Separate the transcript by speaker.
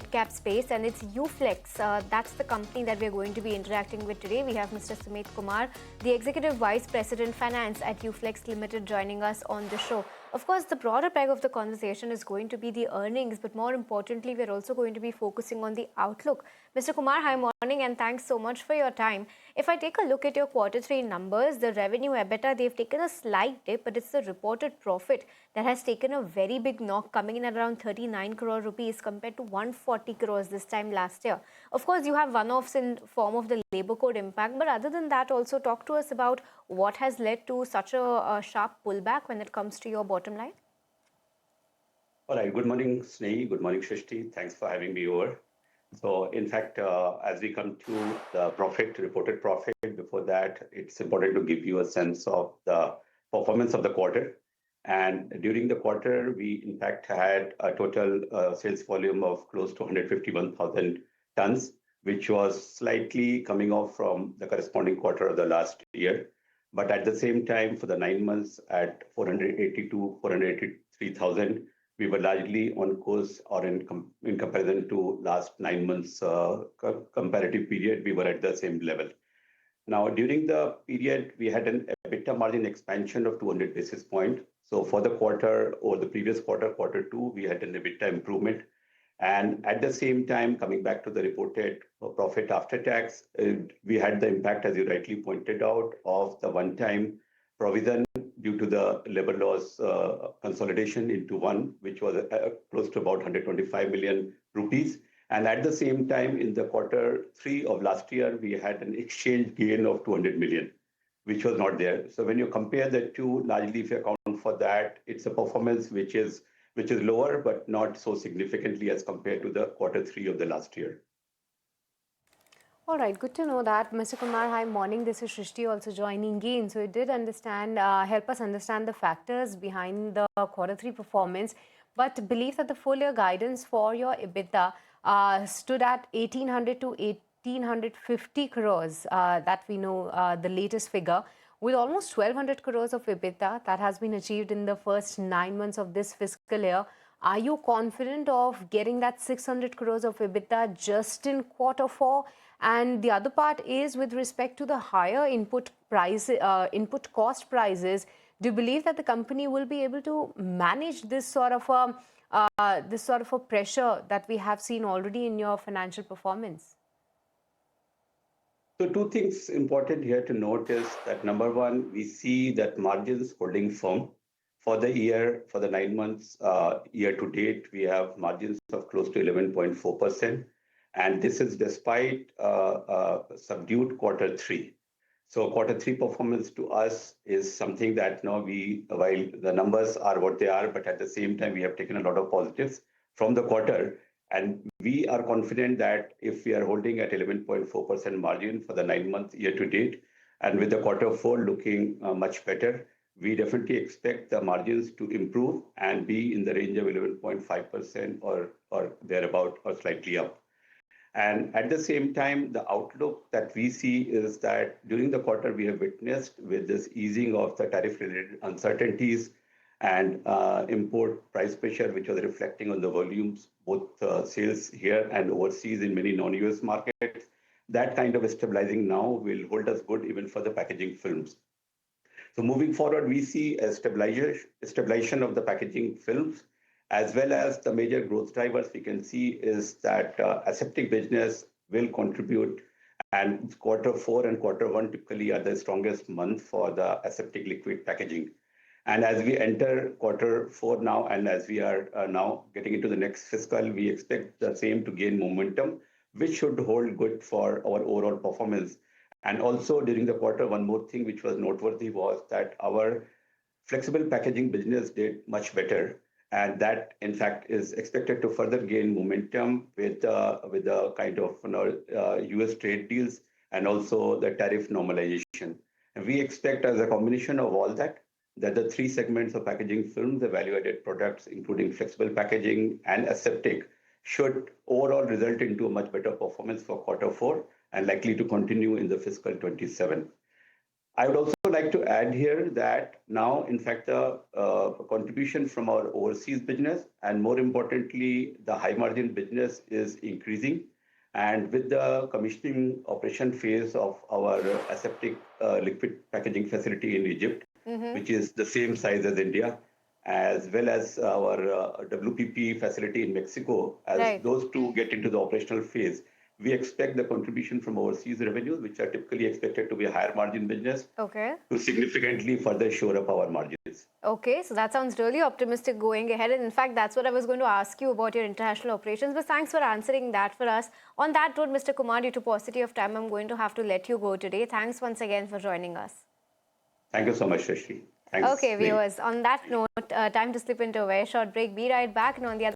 Speaker 1: mid-cap space, and it's Uflex. That's the company that we're going to be interacting with today. We have Mr. Sumeet Kumar, the Executive Vice President Finance at Uflex Limited, joining us on the show. Of course, the broader peg of the conversation is going to be the earnings, but more importantly, we're also going to be focusing on the outlook. Mr. Kumar, hi, morning, and thanks so much for your time. If I take a look at your Q3 numbers, the revenue, EBITDA, they've taken a slight dip, but it's the reported profit that has taken a very big knock, coming in at around 39 crore rupees compared to 140 crores this time last year. Of course, you have one-offs in form of the labor code impact, but other than that, also talk to us about what has led to such a sharp pullback when it comes to your bottom line.
Speaker 2: All right. Good morning, Snehi. Good morning, Shrishti. Thanks for having me over. So, in fact, as we come to the reported profit, before that, it's important to give you a sense of the performance of the quarter. And during the quarter, we in fact had a total sales volume of close to 151,000 tons, which was slightly coming off from the corresponding quarter of the last year. But at the same time, for the 9 months at 483,000, we were largely on course, or in comparison to last 9 months comparative period, we were at the same level. Now, during the period, we had an EBITDA margin expansion of 200 basis points. So for the quarter or the previous quarter, Q2, we had an EBITDA improvement. And at the same time, coming back to the reported profit after tax, we had the impact, as you rightly pointed out, of the one-time provision due to the labor laws consolidation into one, which was close to about 125 million rupees. And at the same time, in the Q3 of last year, we had an exchange gain of 200 million, which was not there. So when you compare the two, largely if you account for that, it's a performance which is lower, but not so significantly as compared to the Q3 of the last year.
Speaker 3: All right, good to know that. Mr. Kumar, hi, morning. This is Shrishti also joining in. So it did help us understand the factors behind the Q3 performance, but believe that the full year guidance for your EBITDA stood at 1,800 to 1,850 crores. That we know the latest figure, with almost 1,200 crores of EBITDA that has been achieved in the first 9 months of this fiscal year. Are you confident of getting that 600 crores of EBITDA just in Q4? And the other part is with respect to the higher input cost prices. Do you believe that the company will be able to manage this sort of a pressure that we have seen already in your financial performance?
Speaker 2: So two things important here to note is that number one, we see that margins holding firm for the year, for the 9 months year to date, we have margins of close to 11.4%. And this is despite subdued Q3. So Q3 performance to us is something that now while the numbers are what they are, but at the same time, we have taken a lot of positives from the quarter. And we are confident that if we are holding at 11.4% margin for the 9 months year to date, and with the Q4 looking much better, we definitely expect the margins to improve and be in the range of 11.5% or thereabout or slightly up. And at the same time, the outlook that we see is that during the quarter, we have witnessed with this easing of the tariff-related uncertainties and import price pressure, which was reflecting on the volumes, both sales here and overseas in many non-US markets. That kind of stabilizing now will hold us good even for the packaging films. So moving forward, we see a stabilization of the packaging films, as well as the major growth drivers we can see is that aseptic business will contribute, and Q4 and Q1 typically are the strongest month for the aseptic liquid packaging. And as we enter Q4 now, and as we are now getting into the next fiscal, we expect the same to gain momentum, which should hold good for our overall performance. And also during the quarter, one more thing which was noteworthy was that our flexible packaging business did much better. And that, in fact, is expected to further gain momentum with the kind of US trade deals and also the tariff normalization. And we expect as a combination of all that the 3 segments of packaging films, the value-added products, including flexible packaging and aseptic, should overall result into a much better performance for Q4 and likely to continue in the fiscal 27. I would also like to add here that now, in fact, the contribution from our overseas business and more importantly, the high margin business is increasing. And with the commissioning operation phase of our aseptic liquid packaging facility in Egypt, which is the same size as India, as well as our WPP facility in Mexico, as
Speaker 1: Right.
Speaker 2: those two get into the operational phase, we expect the contribution from overseas revenues, which are typically expected to be a higher margin business,
Speaker 1: Okay.
Speaker 2: to significantly further shore up our margins.
Speaker 1: Okay, so that sounds really optimistic going ahead. And in fact, that's what I was going to ask you about your international operations. But thanks for answering that for us. On that note, Mr. Kumar, due to paucity of time, I'm going to have to let you go today. Thanks once again for joining us.
Speaker 2: Thank you so much, Shashi. Thanks,
Speaker 1: Okay,
Speaker 2: Neil.
Speaker 1: viewers, on that note, time to slip into a very short break. Be right back. And on the other